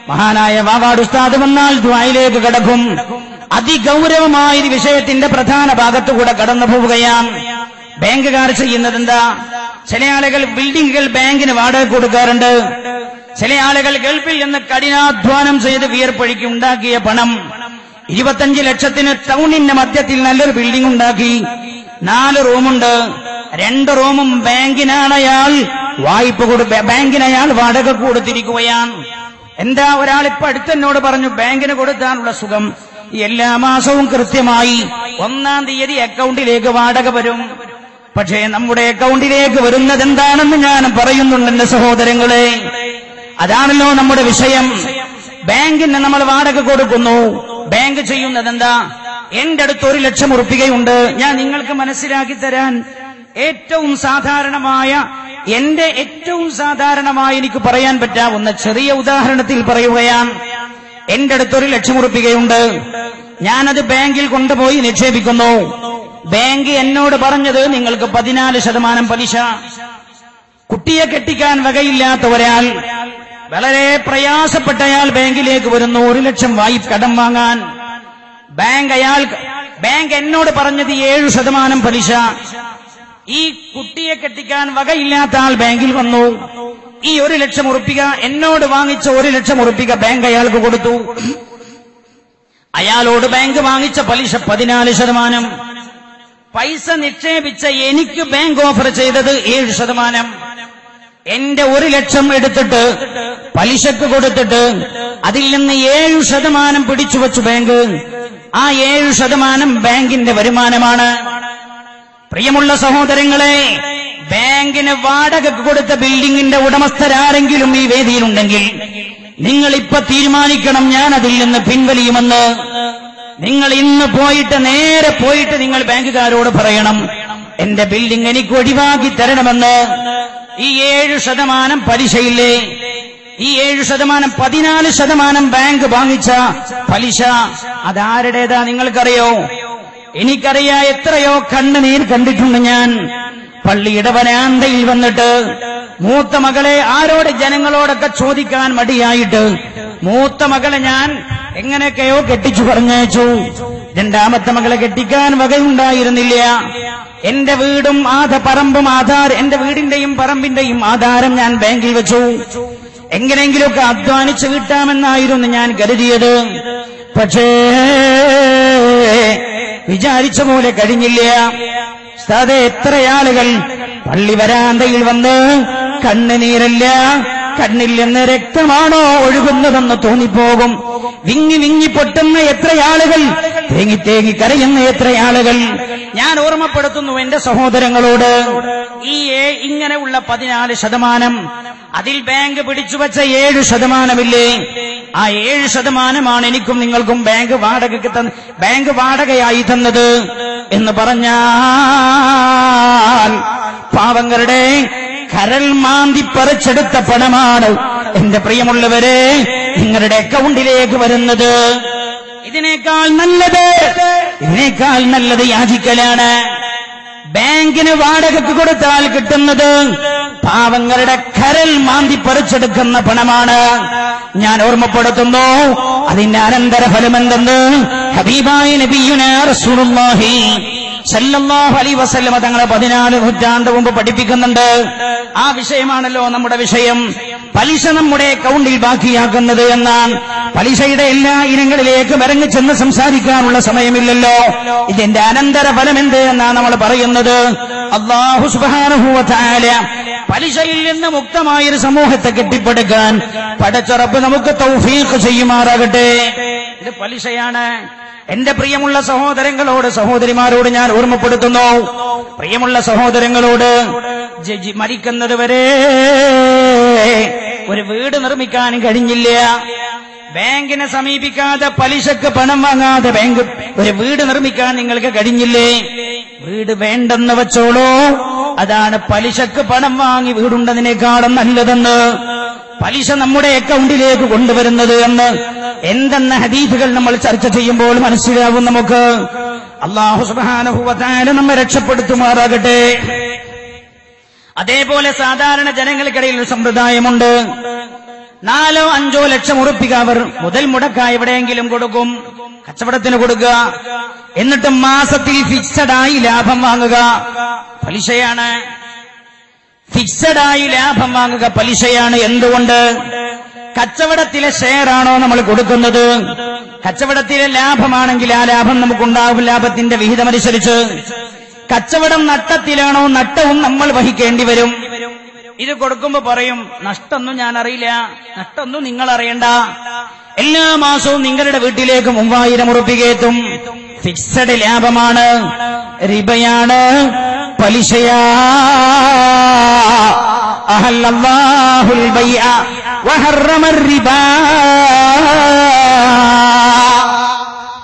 മഹാനായ വാവാട് ഉസ്താദ് വന്നാൽ ദുആയിലേക്ക് കടക്കും. അതിഗൗരവമായ ഒരു വിഷയത്തിന്റെ പ്രധാന ഭാഗത്തുകൂടെ കടന്നു പോവുകയാണ്. ബാങ്കുകാർ ചെയ്യുന്നത് എന്താ? ചില ആളുകൾ ബിൽഡിങ്ങുകൾ ബാങ്കിന് വാടക കൊടുക്കാറുണ്ട്. ചില ആളുകൾ ഗൾഫിൽ നിന്ന് കഠിനാധ്വാനം ചെയ്ത് വിയർപ്പൊഴുക്കി ഉണ്ടാക്കിയ പണം 25 ലക്ഷത്തിന് ടൗണിന്റെ മധ്യത്തിൽ നല്ലൊരു ബിൽഡിംഗ് ഉണ്ടാക്കി. 4 റൂമുണ്ട്. 2 റൂമും ബാങ്കിനാണ് അയാൾ ബാങ്കിന് അയാൾ വാടക കൊടുത്തിരിക്കുകയാണ്. എന്താ? ഒരാളിപ്പോ അടുത്തെന്നോട് പറഞ്ഞു, ബാങ്കിന് കൊടുത്താനുള്ള സുഖം എല്ലാ മാസവും കൃത്യമായി 1-ാം തീയതി അക്കൗണ്ടിലേക്ക് വാടക വരും. പക്ഷേ നമ്മുടെ അക്കൗണ്ടിലേക്ക് വരുന്നത് എന്താണെന്ന് ഞാൻ പറയുന്നുണ്ട് എന്റെ സഹോദരങ്ങളെ. അതാണല്ലോ നമ്മുടെ വിഷയം. ബാങ്കിന് നമ്മൾ വാടക കൊടുക്കുന്നു. ബാങ്ക് ചെയ്യുന്നത് എന്താ? എന്റെ അടുത്ത് 1 ലക്ഷം ഉറുപ്പികയുണ്ട്. ഞാൻ നിങ്ങൾക്ക് മനസ്സിലാക്കി തരാൻ ഏറ്റവും സാധാരണമായ എനിക്ക് പറയാൻ പറ്റാവുന്ന ചെറിയ ഉദാഹരണത്തിൽ പറയുകയാണ്. എന്റെ അടുത്ത് 1 ലക്ഷം ഉറുപ്പികയുണ്ട്. ഞാനത് ബാങ്കിൽ കൊണ്ടുപോയി നിക്ഷേപിക്കുന്നു. ബാങ്ക് എന്നോട് പറഞ്ഞത് നിങ്ങൾക്ക് 14% പലിശ. കുട്ടിയെ കെട്ടിക്കാൻ വകയില്ലാത്ത ഒരാൾ, വളരെ പ്രയാസപ്പെട്ടയാൾ ബാങ്കിലേക്ക് വരുന്നു 1 ലക്ഷം കടം വാങ്ങാൻ. ബാങ്ക് എന്നോട് പറഞ്ഞത് 7% പലിശ. ഈ കുട്ടിയെ കെട്ടിക്കാൻ വകയില്ലാത്ത ആൾ ബാങ്കിൽ വന്നു. ഈ 1 ലക്ഷം ഉറുപ്പിക എന്നോട് വാങ്ങിച്ച 1 ലക്ഷം ഉറുപ്പിക ബാങ്ക് അയാൾക്ക് കൊടുത്തു. അയാളോട് ബാങ്ക് വാങ്ങിച്ച പലിശ 14%. പൈസ നിക്ഷേപിച്ച എനിക്ക് ബാങ്ക് ഓഫർ ചെയ്തത് 7%. എന്റെ 1 ലക്ഷം എടുത്തിട്ട് പലിശക്ക് കൊടുത്തിട്ട് അതിൽ നിന്ന് 7% പിടിച്ചു വച്ചു ബാങ്ക്. ആ 7% ബാങ്കിന്റെ വരുമാനമാണ്. പ്രിയമുള്ള സഹോദരങ്ങളെ, ബാങ്കിന് വാടകയ്ക്ക് കൊടുത്ത ബിൽഡിംഗിന്റെ ഉടമസ്ഥരാരെങ്കിലും ഈ വേദിയിലുണ്ടെങ്കിൽ നിങ്ങൾ ഇപ്പൊ തീരുമാനിക്കണം, ഞാൻ അതിൽ നിന്ന് പിൻവലിയുമെന്ന്. നിങ്ങൾ ഇന്ന് നേരെ പോയിട്ട് നിങ്ങൾ ബാങ്കുകാരോട് പറയണം, എന്റെ ബിൽഡിംഗ് എനിക്ക് ഒഴിവാക്കി തരണമെന്ന്. ഈ 7% പലിശയില്ലേ, ഈ 7% 14% ബാങ്ക് വാങ്ങിച്ച പലിശ അതാരുടേതാ നിങ്ങൾക്കറിയോ? എനിക്കറിയാം. എത്രയോ കണ്ണുനീർ കണ്ടിട്ടുണ്ട് ഞാൻ. പള്ളിയുടെ വരാന്തയിൽ വന്നിട്ട് മൂത്ത മകളെ ജനങ്ങളോടൊക്കെ ചോദിക്കാൻ മടിയായിട്ട് മൂത്ത മകളെ ഞാൻ എങ്ങനെയൊക്കെയോ കെട്ടിച്ചു പറഞ്ഞയച്ചു. 2ാമത്തെ മകളെ കെട്ടിക്കാൻ വകയുണ്ടായിരുന്നില്ല. എന്റെ വീടും പറമ്പും എന്റെ വീടിന്റെയും പറമ്പിന്റെയും ആധാരം ഞാൻ ബാങ്കിൽ വെച്ചു. എങ്ങനെയെങ്കിലുമൊക്കെ അധ്വാനിച്ച് കിട്ടാമെന്നായിരുന്നു ഞാൻ കരുതിയത്. പക്ഷേ വിചാരിച്ച പോലെ കഴിഞ്ഞില്ല. ഉസ്താദേ, എത്ര ആളുകൾ പള്ളി വരാന്തയിൽ വന്ന് കണ്ണുനീരല്ല, കണ്ണിൽ നിന്ന് രക്തമാണോ ഒഴുകുന്നതെന്ന് തോന്നിപ്പോകും. വിങ്ങി വിങ്ങി പൊട്ടുന്ന എത്ര ആളുകൾ, തേങ്ങി തേങ്ങി കരയുന്ന എത്ര ആളുകൾ. ഞാൻ ഓർമ്മപ്പെടുത്തുന്നു എന്റെ സഹോദരങ്ങളോട്, ഈ ഇങ്ങനെയുള്ള 14%, അതിൽ ബാങ്ക് പിടിച്ചുവച്ച 7%ഇല്ലേ, ആ 7%മാണ് എനിക്കും നിങ്ങൾക്കും ബാങ്ക് വാടകയായി തന്നത് എന്ന് പറഞ്ഞാൽ പാവങ്ങളുടെ കരൾ മാന്തി പറിച്ചെടുത്ത പണമാണ് എന്റെ പ്രിയമുള്ളവരെ നിങ്ങളുടെ അക്കൗണ്ടിലേക്ക് വരുന്നത്. ഇതിനേക്കാൾ നല്ലത് യാചിക്കലാണ്. ബാങ്കിന് വാടകയ്ക്ക് കൊടുത്താൽ കിട്ടുന്നത് പാവങ്ങളുടെ കരൾ മാന്തി പറിച്ചെടുക്കുന്ന പണമാണ്. ഞാൻ ഓർമ്മപ്പെടുത്തുന്നു, അതിന്റെ അനന്തരഫലം എന്തെന്ന് ഹബീബായ നബിയുനാ റസൂലുള്ളാഹി സല്ലല്ലാഹു അലൈഹി വസല്ലം തങ്ങളെ 14 നൂറ്റാണ്ട് മുമ്പ് പഠിപ്പിക്കുന്നുണ്ട്. ആ വിഷയമാണല്ലോ നമ്മുടെ വിഷയം. പലിശ നമ്മുടെ അക്കൗണ്ടിൽ ബാക്കിയാക്കുന്നത് എന്നാണ്. പലിശയുടെ എല്ലാ ഇനങ്ങളിലേക്കും ഇറങ്ങി ചെന്ന് സംസാരിക്കാനുള്ള സമയമില്ലല്ലോ. ഇതിന്റെ അനന്തരഫലം എന്ത് എന്നാണ് നമ്മൾ പറയുന്നത്. അല്ലാഹു സുബ്ഹാനഹു വ തആല പലിശയിൽ നിന്ന് മുക്തമായൊരു സമൂഹത്തെ കെട്ടിപ്പടുക്കാൻ പടച്ച റബ്ബ് നമുക്ക് തൗഫീഖ് ചെയ്യുമാറാകട്ടെ. ഇത് പലിശയാണ്. എന്റെ പ്രിയമുള്ള സഹോദരങ്ങളോട്, സഹോദരിമാരോട് ഞാൻ ഓർമ്മപ്പെടുത്തുന്നു, പ്രിയമുള്ള സഹോദരങ്ങളോട്, മരിക്കുന്നത് വരെ ഒരു വീട് നിർമ്മിക്കാൻ കഴിഞ്ഞില്ല. ബാങ്കിനെ സമീപിക്കാതെ, പലിശക്ക് പണം വാങ്ങാതെ ഒരു വീട് നിർമ്മിക്കാൻ നിങ്ങൾക്ക് കഴിഞ്ഞില്ലേ? വീട് വേണ്ടെന്ന് വെച്ചോളൂ. അതാണ് പലിശക്ക് പണം വാങ്ങി വീടുണ്ടതിനേക്കാളും നല്ലതെന്ന്, പലിശ നമ്മുടെ അക്കൗണ്ടിലേക്ക് കൊണ്ടുവരുന്നത് എന്ന് എന്തെന്ന ഹദീസുകൾ നമ്മൾ ചർച്ച ചെയ്യുമ്പോൾ മനസ്സിലാവും നമുക്ക്. അല്ലാഹു സുബ്ഹാനഹു വ തആല നമ്മെ രക്ഷപ്പെടുത്തുമാറാകട്ടെ. അതേപോലെ സാധാരണ ജനങ്ങൾക്കിടയിൽ ഒരു സമ്പ്രദായമുണ്ട്. 4-5 ലക്ഷം ഉറുപ്പിക അവർ മുതൽ മുടക്കായി എവിടെയെങ്കിലും കൊടുക്കും, കച്ചവടത്തിന് കൊടുക്കുക. എന്നിട്ട് മാസത്തിൽ ഫിക്സഡായി ലാഭം വാങ്ങുക, പലിശയാണ്. ഫിക്സഡായി ലാഭം വാങ്ങുക, പലിശയാണ്. എന്തുകൊണ്ട്? കച്ചവടത്തിലെ ഷെയറാണോ നമ്മൾ കൊടുക്കുന്നത്? കച്ചവടത്തിലെ ലാഭമാണെങ്കിൽ ആ ലാഭം നമുക്കുണ്ടാകും, ലാഭത്തിന്റെ വിഹിതമനുസരിച്ച്. കച്ചവടം നട്ടത്തിലാണോ? നട്ടവും നമ്മൾ വഹിക്കേണ്ടി വരും. ഇത് കൊടുക്കുമ്പോ പറയും, നഷ്ടമൊന്നും ഞാൻ അറിയില്ല, നഷ്ടമൊന്നും നിങ്ങൾ അറിയണ്ട, എല്ലാ മാസവും നിങ്ങളുടെ വീട്ടിലേക്ക് 3000 ഉറുപ്പിക എത്തും. ഫിക്സഡ് ലാഭമാണ്, റിബയാണ്, പലിശയാ. അഹല്ലല്ലാഹുൽ ബൈഅ വഹറമർ റിബാ.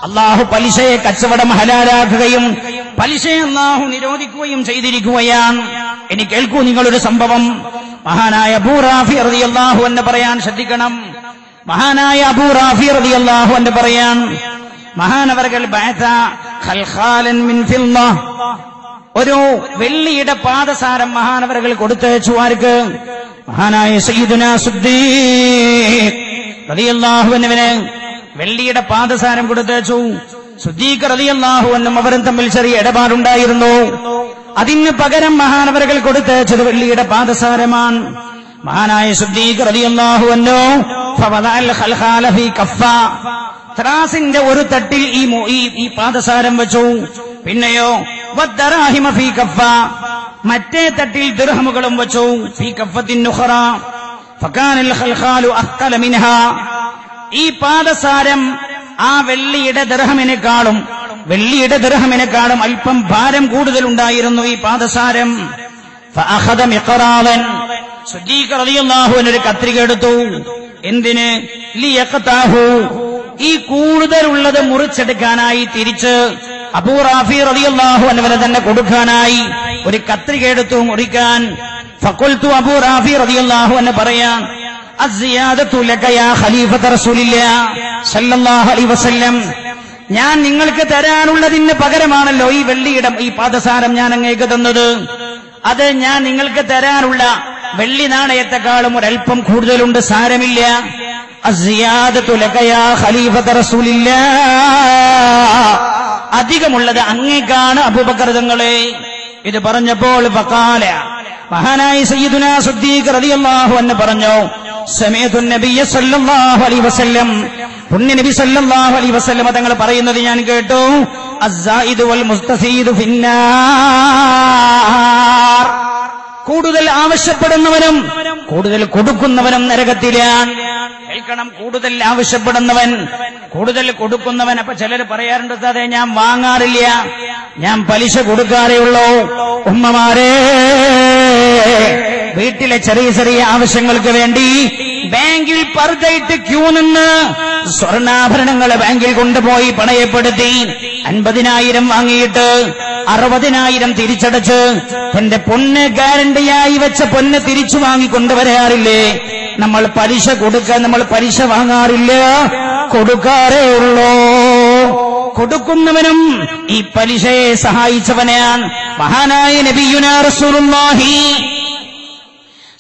അല്ലാഹു പലിശയെ, കച്ചവടം ഹലാലാക്കുകയും പലിശയെ അല്ലാഹു നിരോധിക്കുകയും ചെയ്തിരിക്കുകയാണ്. ഇനി കേൾക്കൂ നിങ്ങളൊരു സംഭവം. മഹാനായ അബൂ റാഫി റളിയല്ലാഹു അൻഹു പറയാൻ ശ്രദ്ധിക്കണം. മഹാനായ അബൂ റാഫി റളിയല്ലാഹു അൻഹു പറയാൻ, മഹാനവർകൾ ബഅത ഖൽഖാലൻ മിൻ ഫില്ല, ഒരു വെള്ളിയുടെ പാദസാരം മഹാനവർകൾ കൊടുത്തയച്ചു. ആർക്ക്? മഹാനായ സയ്യിദുനാ സിദ്ദീഖ് റളിയല്ലാഹു അൻഹുവിന് വെള്ളിയുടെ പാദസാരം കൊടുത്തയച്ചു. സിദ്ദീഖ് റളിയല്ലാഹു അൻഹു അവരും തമ്മിൽ ചെറിയ ഇടപാടുണ്ടായിരുന്നു. അതിന് പകരം മഹാനവറുകൾ കൊടുത്തയച്ചത് വെള്ളിയുടെ പാദസാരമാണ്. മഹാനായ സിദ്ദീഖ് റളിയല്ലാഹു അൻഹു ഫവദഅൽ ഖൽഖാല ഫീ കഫ്ഫ, ത്രാസിന്റെ ഒരു തട്ടിൽ ഈ പാദസാരം വെച്ചു. പിന്നെയോ വദ്ദറാഹിമ ഫീ കഫ്ഫ, മറ്റേ തട്ടിൽ ദിർഹമുകളും വെച്ചു. ഫീ കഫ്ഫത്തിൻ ഉഖറ ഫകാനൽ ഖൽഖാലു അഖ്ഖല മിൻഹാ, ഈ പാദസാരം ആ വെള്ളിയുടെ ദിർഹമിനെക്കാളും അല്പം ഭാരം കൂടുതലുണ്ടായിരുന്നു ഈ പാദസാരം. ഫഅഖദ മിഖറാദൻ, സിദ്ദീഖ് റളിയല്ലാഹു അൻഹു ഒരു കത്രിക എടുത്തു. എന്തിന്? ലിയഖതാഹു, ഈ കൂടുതലുള്ളത് മുറിച്ചെടുക്കാനായി, തിരിച്ച് അബൂ റാഫി റളിയല്ലാഹു അൻഹുവിനെ തന്നെ കൊടുക്കാനായി ഒരു കത്രിക എടുത്തു മുറിക്കാൻ. ഫഖുൽതു, അബൂ റാഫി റളിയല്ലാഹു അൻഹു പറയാൻ, അസ്സിയാദതു ലക യാ ഖലീഫത റസൂലില്ലാഹ് സല്ലല്ലാഹു അലൈഹി വസല്ലം, ഞാൻ നിങ്ങൾക്ക് തരാനുള്ളതിന് പകരമാണല്ലോ ഈ വെള്ളിയുടെ ഈ പാദസാരം ഞാൻ അങ്ങേക്ക് തന്നത്. അത് ഞാൻ നിങ്ങൾക്ക് തരാനുള്ള വെള്ളി നാണയത്തെക്കാളും ഒരൽപ്പം കൂടുതലുണ്ട്, സാരമില്ല. അസ്സിയാദതു ലക യാ ഖലീഫത റസൂലില്ലാഹ്, അധികമുള്ളത് അങ്ങേക്കാണ് അബൂബക്കർ തങ്ങളെ. ഇത് പറഞ്ഞപ്പോൾ ഫഖാല, മഹാനായ സയ്യിദുനാ സിദ്ദീഖ് റളിയല്ലാഹു അൻഹു പറഞ്ഞു, സമീഅതു നബിയ്യ സല്ലല്ലാഹു അലൈഹി വസല്ലം, പുണ്യ നബി സല്ലല്ലാഹു അലൈഹി വസല്ലം തങ്ങൾ പറയുന്നത് ഞാൻ കേട്ടു, അസ്സായിദു വൽ മുസ്തസീദു ഫിന്നാർ, കൂടുതൽ ആവശ്യപ്പെടുന്നവനും കൂടുതൽ കൊടുക്കുന്നവനും നരകത്തിലാണ്. കേൾക്കണം, കൂടുതൽ ആവശ്യപ്പെടുന്നവൻ കൂടുതൽ കൊടുക്കുന്നവൻ. അപ്പൊ ചിലർ പറയാറുണ്ട്, അതെ ഞാൻ വാങ്ങാറില്ല, ഞാൻ പലിശ കൊടുക്കാറേ ഉള്ളൂ. ഉമ്മമാരെ, വീട്ടിലെ ചെറിയ ചെറിയ ആവശ്യങ്ങൾക്ക് വേണ്ടി ബാങ്കിൽ പർദ്ദയിട്ട് ക്യൂ നിന്ന് സ്വർണ്ണാഭരണങ്ങൾ ബാങ്കിൽ കൊണ്ടുപോയി പണയപ്പെടുത്തി 50,000 വാങ്ങിയിട്ട് 60,000 തിരിച്ചടച്ച് തന്റെ പൊന്ന് ഗ്യാരണ്ടിയായി വെച്ച പൊന്ന് തിരിച്ചു വാങ്ങിക്കൊണ്ടുവരാറില്ലേ? നമ്മൾ പലിശ നമ്മൾ പലിശ വാങ്ങാറില്ല, കൊടുക്കാറേ ഉള്ളൂ. കൊടുക്കുന്നവനും ഈ പലിശയെ സഹായിച്ചവനെയാണ് മഹാനായ നബിയുനാ റസൂലുള്ളാഹി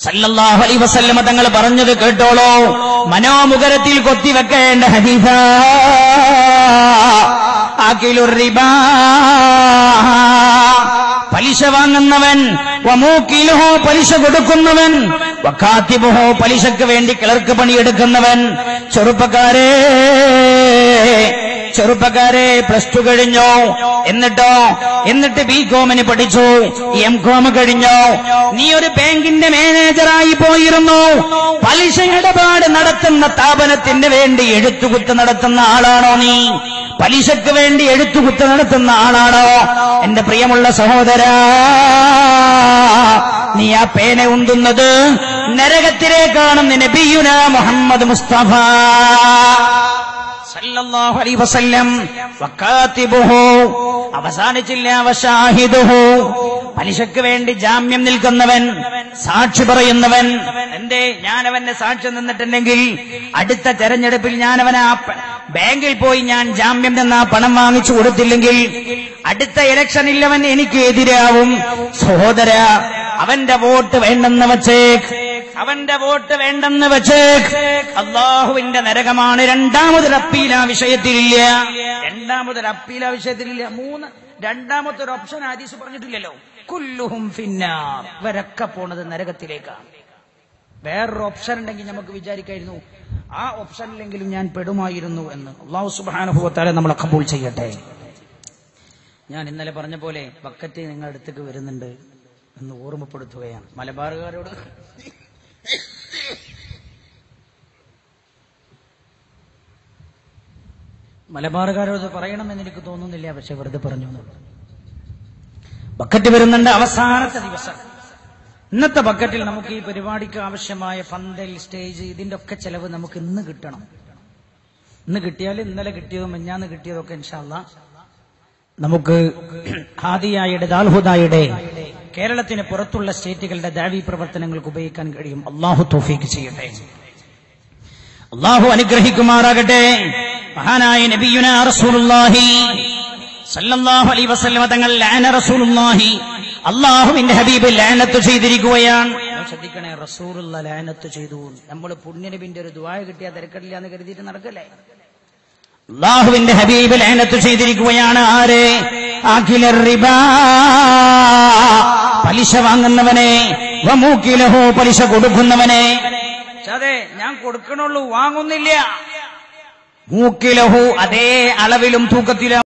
സല്ലല്ലാഹു അലൈഹി വസല്ലം തങ്ങൾ പറഞ്ഞത് കേട്ടോളൂ. മനോമുഖരത്തിൽ കൊത്തിവെക്കേണ്ട ഹദീസാ. ആകിലുർ റിബാ, പലിശ വാങ്ങുന്നവൻ, വമൂക്കിലുഹു, പലിശ കൊടുക്കുന്നവൻ, വകാതിബുഹു, പലിശക്ക് വേണ്ടി ക്ലർക്ക് പണിയെടുക്കുന്നവൻ. ചെറുപ്പക്കാരെ പ്ലസ് ടു കഴിഞ്ഞോ, എന്നിട്ട് ബികോമിന് പഠിച്ചു, എംകോം കഴിഞ്ഞോ, നീ ഒരു ബാങ്കിന്റെ മാനേജറായി പോയിരുന്നു, പലിശ ഇടപാട് നടത്തുന്ന സ്ഥാപനത്തിന് വേണ്ടി എഴുത്തുകുത്ത് നടത്തുന്ന ആളാണോ നീ? പലിശക്ക് വേണ്ടി എഴുത്തുകുത്ത് നടത്തുന്ന ആളാണോ? എന്റെ പ്രിയമുള്ള സഹോദരാ, നീ ആ പേന ഉന്തുന്നത് നരകത്തിലേക്കാണെന്ന് നബിയുനാ മുഹമ്മദ് മുസ്തഫ സല്ലല്ലാഹു അലൈഹി വസല്ലം. വകാതിബുഹു, അവസാനിച്ചില്ല, വശാഹിദുഹു, പലിശക്ക് വേണ്ടി ജാമ്യം നിൽക്കുന്നവൻ, സാക്ഷി പറയുന്നവൻ. എന്തേ ഞാനവന്റെ സാക്ഷ്യം നിന്നിട്ടുണ്ടെങ്കിൽ അടുത്ത തെരഞ്ഞെടുപ്പിൽ ഞാനവനെ ബാങ്കിൽ പോയി ഞാൻ ജാമ്യം നിന്ന് ആ പണം വാങ്ങിച്ചു കൊടുത്തില്ലെങ്കിൽ അടുത്ത ഇലക്ഷനിൽ അവൻ എനിക്ക് എതിരാവും. സഹോദര, അവന്റെ വോട്ട് വേണ്ടെന്ന് വച്ചേക്ക്. അവന്റെ വോട്ട് വേണ്ടെന്ന് വെച്ച് അള്ളാഹുവിന്റെ നരകമാണ്. രണ്ടാമതൊരു അപ്പീൽ ആ വിഷയത്തിലില്ല. രണ്ടാമത്തെ ഒരു ഓപ്ഷൻ ഹദീസ് പറഞ്ഞിട്ടില്ലല്ലോ. കുല്ലുഹും ഫിന്നാർ, ഇവരൊക്കെ പോണത് നരകത്തിലേക്കാണ്. വേറൊരു ഓപ്ഷൻ ഉണ്ടെങ്കിൽ നമുക്ക് വിചാരിക്കായിരുന്നു ആ ഓപ്ഷനിലെങ്കിലും ഞാൻ പെടുമായിരുന്നു എന്ന്. അല്ലാഹു സുബ്ഹാനഹു വ തആല നമ്മളെ ഖബൂൽ ചെയ്യട്ടെ. ഞാൻ ഇന്നലെ പറഞ്ഞ പോലെ ബക്കറ്റ് നിങ്ങളുടെ അടുത്തേക്ക് വരുന്നുണ്ട് എന്ന് ഓർമ്മപ്പെടുത്തുകയാണ് മലബാറുകാരോട്. മലബാറുകാരോട് പറയണമെന്ന് എനിക്ക് തോന്നുന്നില്ല, പക്ഷെ വെറുതെ പറഞ്ഞു. ബക്കറ്റ് വരുന്നുണ്ട് അവസാനത്തെ ദിവസം. ഇന്നത്തെ ബക്കറ്റിൽ നമുക്ക് ഈ പരിപാടിക്ക് ആവശ്യമായ പന്തൽ, സ്റ്റേജ്, ഇതിന്റെ ഒക്കെ ചെലവ് നമുക്ക് ഇന്ന് കിട്ടണം. ഇന്ന് കിട്ടിയാൽ ഇന്നലെ കിട്ടിയതും മിഞ്ഞാന്ന് കിട്ടിയതൊക്കെ ഇൻഷാ അല്ലാഹ് നമുക്ക് ഹാദിയായുടെ, ദാൽഹുദായുടെ, കേരളത്തിന് പുറത്തുള്ള സ്റ്റേറ്റുകളുടെ ദഅവി പ്രവർത്തനങ്ങൾക്ക് ഉപയോഗിക്കാൻ കഴിയും. അല്ലാഹു തൗഫീഖ് ചെയ്യട്ടെ, അല്ലാഹു അനുഗ്രഹിക്കുമാറാകട്ടെ. മഹാനായ നബിയുനാ റസൂലുള്ളാഹി സല്ലല്ലാഹു അലൈഹി വസല്ലം തങ്ങൾ ലഅന റസൂലുള്ളാഹി, അല്ലാഹുവിന്റെ ഹബീബ് ലഅനത്ത് ചെയ്തിരിക്കുകയാണ്. ശ്രദ്ധിക്കണേ, റസൂലുള്ള ലഅനത്ത് ചെയ്തു. നമ്മൾ പുണ്യനബിന്റെ ഒരു ദുആ കിട്ടിയാൽ തിരക്കില്ല എന്ന് കരുതിയിട്ട് നടക്കല്ലേ? അല്ലാഹുവിന്റെ ഹബീബ് ലഅനത്ത് ചെയ്തിരിക്കുകയാണ്. ആരെ? ആഖിലർ റിബാ, പലിശ വാങ്ങുന്നവനെ, വമൂക്കിലഹു, പലിശ കൊടുക്കുന്നവനെ. അതെ, ഞാൻ കൊടുക്കണുള്ളൂ, വാങ്ങുന്നില്ല. മൂക്കിലഹു, അതേ അളവിലും തൂക്കത്തിലും